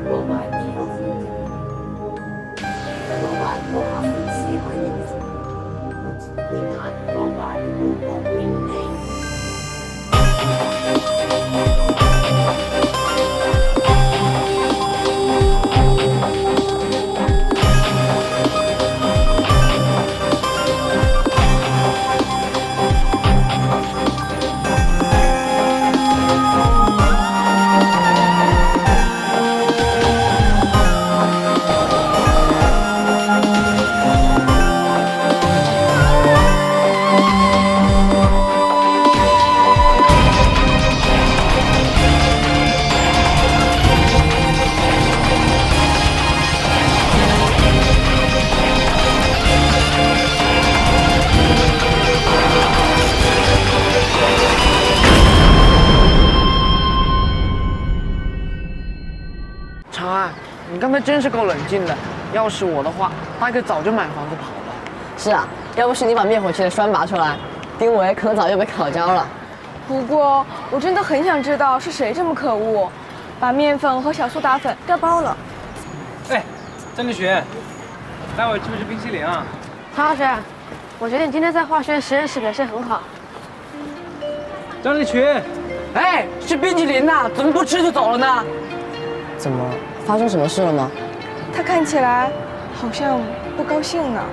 我把你有我把我好喜欢你，你看我把我给你。长安，你刚才真是够冷静的。要是我的话，大概早就买房子跑了。是啊，要不是你把灭火器的栓拔出来，丁维可能早就被烤焦了。不过我真的很想知道是谁这么可恶，把面粉和小苏打粉调包了。哎，张立群，待会儿吃不吃冰淇淋啊？曹老师，我觉得你今天在化学实验室表现很好。张立群，哎，是冰淇淋呐，怎么不吃就走了呢？怎么发生什么事了吗？他看起来好像不高兴呢。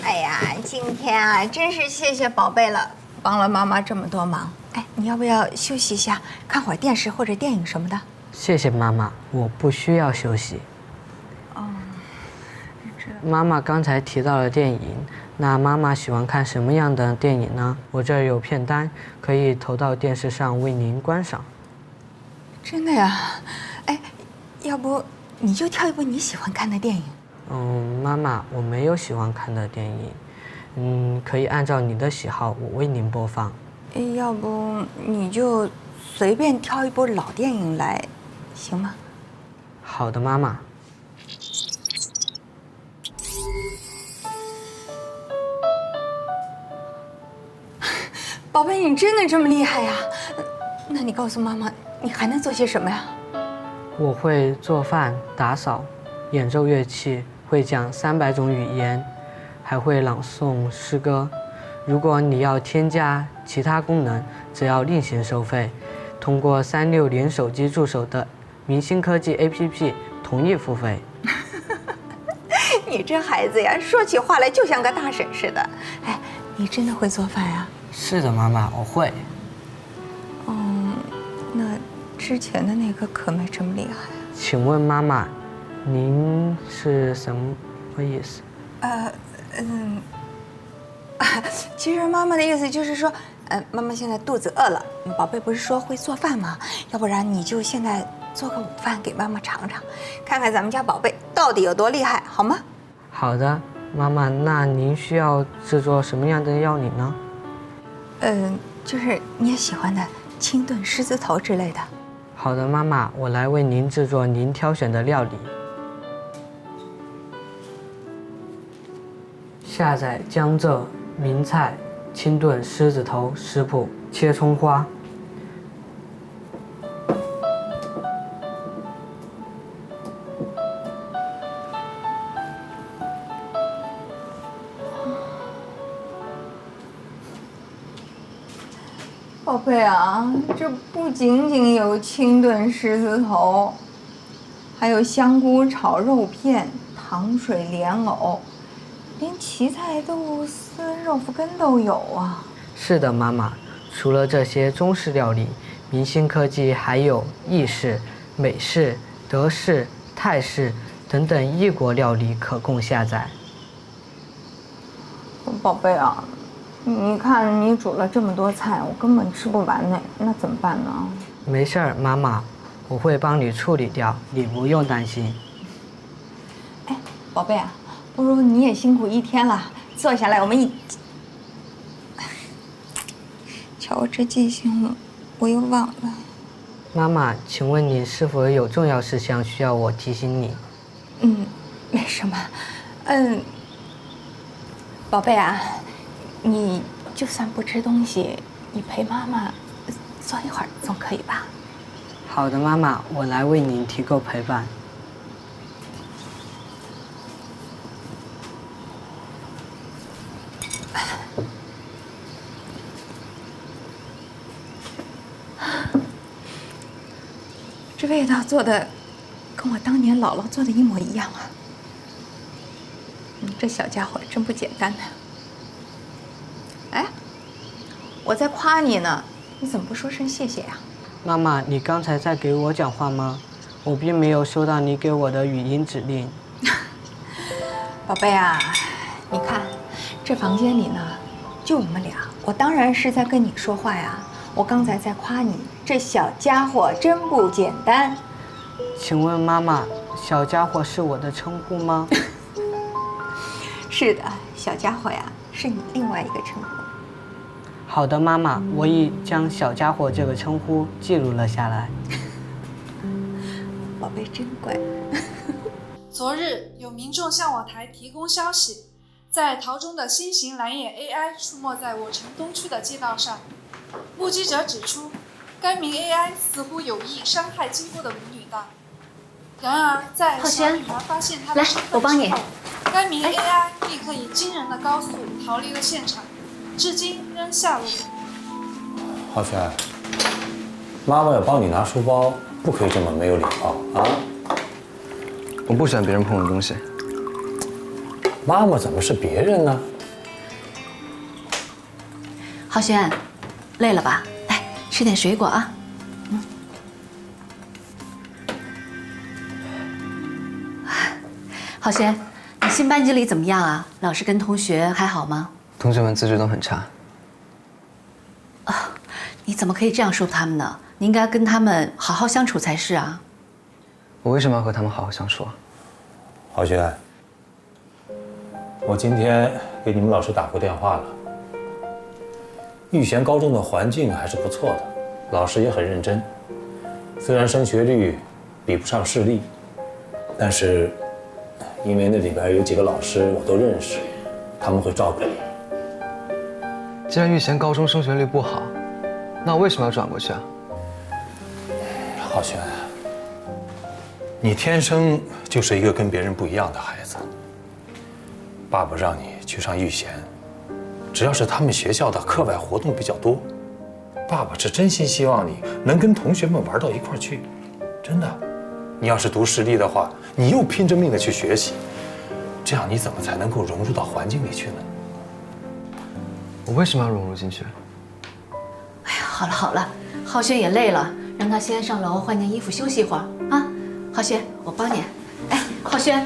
哎呀，今天啊，真是谢谢宝贝了，帮了妈妈这么多忙。哎，你要不要休息一下，看会儿电视或者电影什么的？谢谢妈妈，我不需要休息。哦，妈妈刚才提到了电影，那妈妈喜欢看什么样的电影呢？我这儿有片单，可以投到电视上为您观赏。真的呀？哎，要不你就挑一部你喜欢看的电影。妈妈，我没有喜欢看的电影。可以按照你的喜好，我为您播放。要不你就随便挑一部老电影来，行吗？好的，妈妈。宝贝，你真的这么厉害呀？那你告诉妈妈，你还能做些什么呀？我会做饭、打扫、演奏乐器，会讲300种语言，还会朗诵诗歌。如果你要添加其他功能，只要另行收费。通过360手机助手的明星科技 APP 同意付费。你这孩子呀，说起话来就像个大婶似的。哎，你真的会做饭呀？是的，妈妈，我会。那之前的那个可没这么厉害啊。请问妈妈，您是什么意思？其实妈妈的意思就是说，妈妈现在肚子饿了，宝贝不是说会做饭吗？要不然你就现在做个午饭给妈妈尝尝，看看咱们家宝贝到底有多厉害，好吗？好的，妈妈，那您需要制作什么样的料理呢？就是你也喜欢的清炖狮子头之类的。好的，妈妈，我来为您制作您挑选的料理。下载江浙名菜清炖狮子头食谱，切葱花。宝贝啊，这不仅仅有清炖狮子头，还有香菇炒肉片、糖水莲藕，连芹菜豆丝、肉脯根都有啊！是的，妈妈。除了这些中式料理，明星科技还有意式、美式、德式、泰式等等异国料理可供下载。宝贝啊，你看你煮了这么多菜，我根本吃不完呢，那怎么办呢？没事儿，妈妈，我会帮你处理掉，你不用担心。哎，宝贝啊，不如你也辛苦一天了，坐下来我们一……瞧我这记性，我又忘了。妈妈，请问你是否有重要事项需要我提醒你？没什么。宝贝啊，你就算不吃东西，你陪妈妈坐一会儿总可以吧？好的，妈妈，我来为您提供陪伴。这味道做的跟我当年姥姥做的一模一样啊！这小家伙真不简单呢。哎，我在夸你呢，你怎么不说声谢谢呀？妈妈，你刚才在给我讲话吗？我并没有收到你给我的语音指令。宝贝啊，你看，这房间里呢，就我们俩，我当然是在跟你说话呀。我刚才在夸你，这小家伙真不简单。请问妈妈，小家伙是我的称呼吗？是的，小家伙呀，是你另外一个称呼。好的，妈妈，我已将小家伙这个称呼记录了下来。宝贝真乖。昨日有民众向我台提供消息，在桃中的新型蓝眼 AI 出没在我城东区的街道上。目击者指出，该名 AI 似乎有意伤害经过的母女档。然而，在小女孩发现她的身份之后，该名 AI 立刻以惊人的高速逃离了现场，至今仍下落不明。浩轩，妈妈要帮你拿书包，不可以这么没有礼貌啊！我不喜欢别人碰我的东西。妈妈怎么是别人呢？浩轩，累了吧？来吃点水果啊。浩轩，你新班级里怎么样啊？老师跟同学还好吗？同学们资质都很差。你怎么可以这样说他们呢？你应该跟他们好好相处才是啊。我为什么要和他们好好相处啊？浩轩，我今天给你们老师打过电话了。玉贤高中的环境还是不错的，老师也很认真。虽然升学率比不上市立，但是因为那里边有几个老师我都认识，他们会照顾你。既然玉贤高中升学率不好，那我为什么要转过去啊？浩轩，你天生就是一个跟别人不一样的孩子。爸爸让你去上玉贤，只要是他们学校的课外活动比较多，爸爸是真心希望你能跟同学们玩到一块儿去。真的，你要是读私立的话，你又拼着命的去学习，这样你怎么才能够融入到环境里去呢？我为什么要融入进去？哎呀，好了好了，浩轩也累了，让他先上楼换件衣服休息一会儿啊。浩轩，我帮你。哎，浩轩。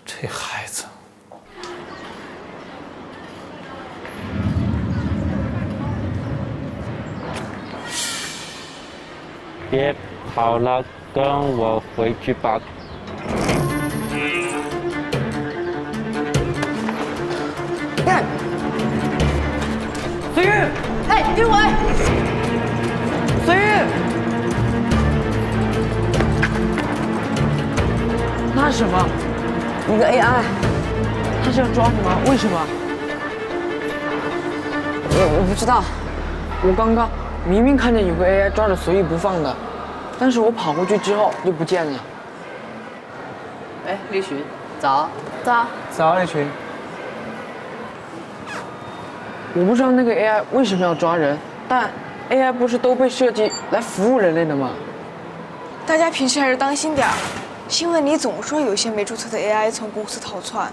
这孩子。别跑了，跟我回去吧。干！随玉！哎，丁伟！随玉！那是什么？一个 AI。他是要抓你吗？为什么？我不知道。我刚刚明明看见有个 AI 抓着随意不放的，但是我跑过去之后就不见了。哎，立群，早。早。早，立群。我不知道那个 AI 为什么要抓人，但 AI 不是都被设计来服务人类的吗？大家平时还是当心点儿。新闻里总说有些没注册的 AI 从公司逃窜，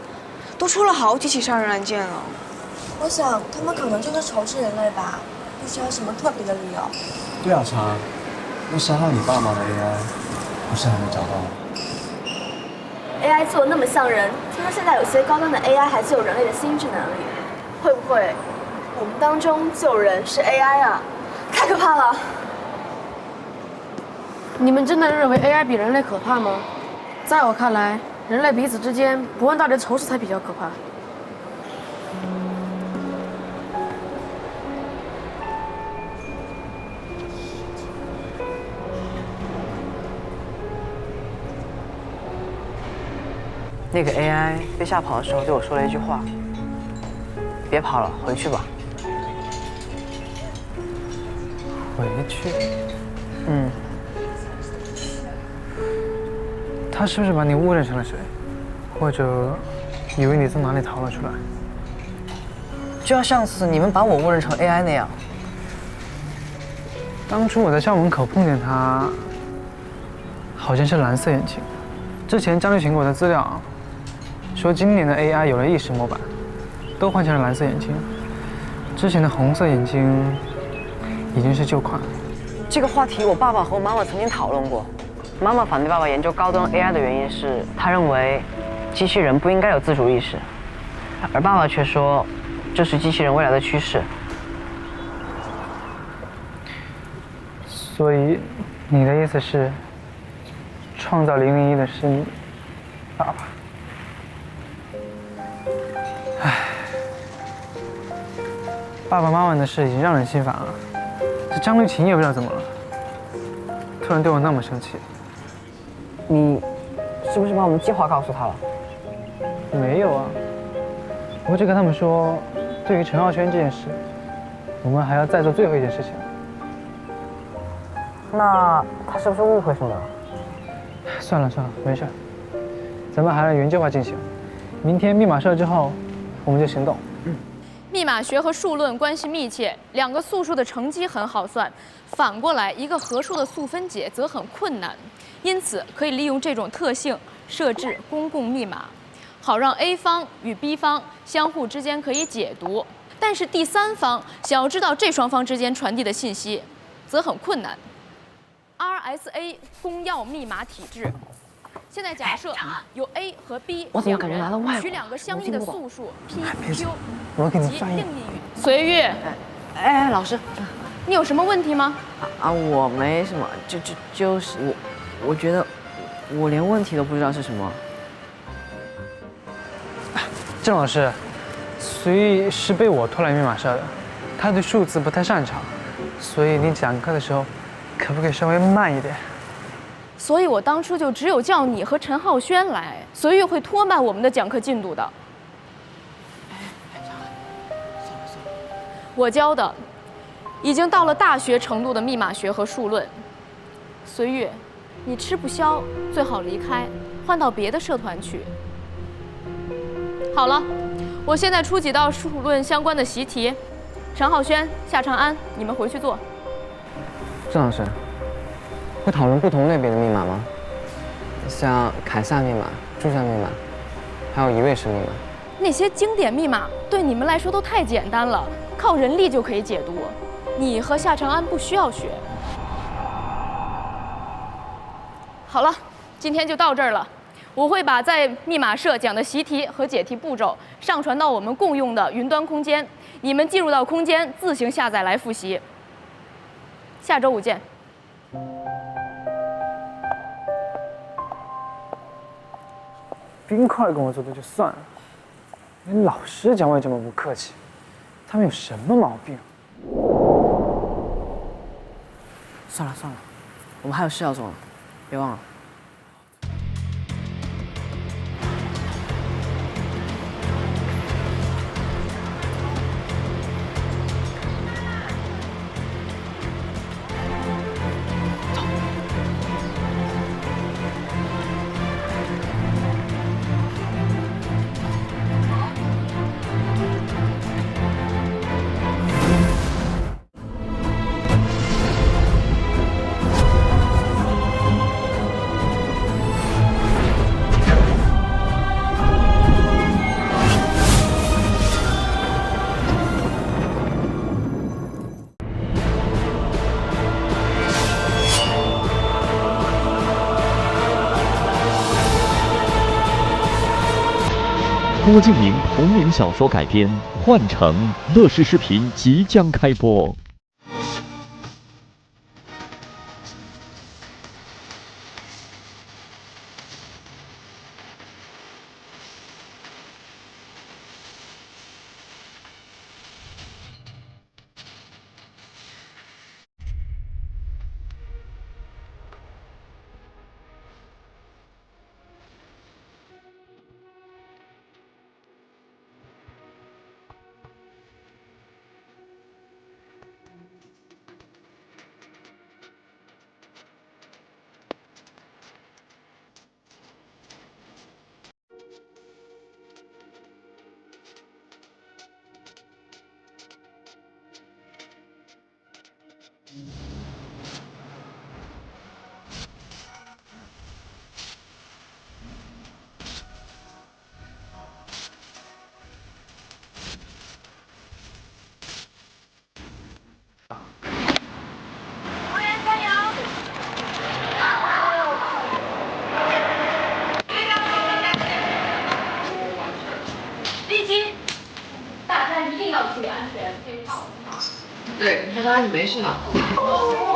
都出了好几起杀人案件了。我想他们可能就是仇视人类吧，不需要什么特别的理由。对啊，茶，那杀害你爸妈的 AI，不是还没找到吗？ AI 做得那么像人，听说现在有些高端的 AI 还具有人类的心智能力，会不会我们当中就有人是 AI 啊？太可怕了！你们真的认为 AI 比人类可怕吗？在我看来，人类彼此之间不问道德仇视才比较可怕。那个 AI 被吓跑的时候对我说了一句话：“别跑了，回去吧。”回去？嗯。他是不是把你误认成了谁？或者以为你从哪里逃了出来？就像上次你们把我误认成 AI 那样。当初我在校门口碰见他，好像是蓝色眼睛。之前张立群给我的资料说，今年的 AI 有了意识模板，都换成了蓝色眼睛。之前的红色眼睛已经是旧款了。这个话题我爸爸和我妈妈曾经讨论过。妈妈反对爸爸研究高端 AI 的原因是，她认为机器人不应该有自主意识，而爸爸却说这是机器人未来的趋势。所以你的意思是，创造001的是你爸爸？唉，爸爸妈妈的事已经让人心烦了，这张绿琴也不知道怎么了，突然对我那么生气。你是不是把我们计划告诉他了？没有啊，我只跟他们说，对于陈浩轩这件事，我们还要再做最后一件事情。那他是不是误会什么了？算了，没事，咱们还按原计划进行。明天密码社之后，我们就行动。密码学和数论关系密切，两个素数的乘积很好算，反过来一个合数的素分解则很困难。因此，可以利用这种特性设置公共密码，好让 A 方与 B 方相互之间可以解读。但是第三方想要知道这双方之间传递的信息，则很困难。RSA 公钥密码体制。现在假设有 A 和 B 两人取两个相应的素数 P、Q 我给你及翻译。定义语。随月，哎，老师，你有什么问题吗？我没什么，就是我觉得我连问题都不知道是什么。郑老师，随意是被我拖来密码社的，他对数字不太擅长，所以你讲课的时候，可不可以稍微慢一点？所以我当初就只有叫你和陈浩轩来，随月会拖慢我们的讲课进度的。我教的已经到了大学程度的密码学和数论。随月，你吃不消，最好离开，换到别的社团去。好了，我现在出几道数论相关的习题，陈浩轩、夏长安，你们回去做。郑老师，会讨论不同类别的密码吗？像凯撒密码、注释密码，还有移位式密码。那些经典密码对你们来说都太简单了，靠人力就可以解读。你和夏长安不需要学。好了，今天就到这儿了。我会把在密码社讲的习题和解题步骤上传到我们共用的云端空间，你们进入到空间自行下载来复习。下周5见。冰块跟我做的就算了，连老师讲我也这么不客气，他们有什么毛病？算了，我们还有事要做呢，别忘了。郭敬明同名小说改编，《幻城》乐视视频即将开播。对，他当然没事了。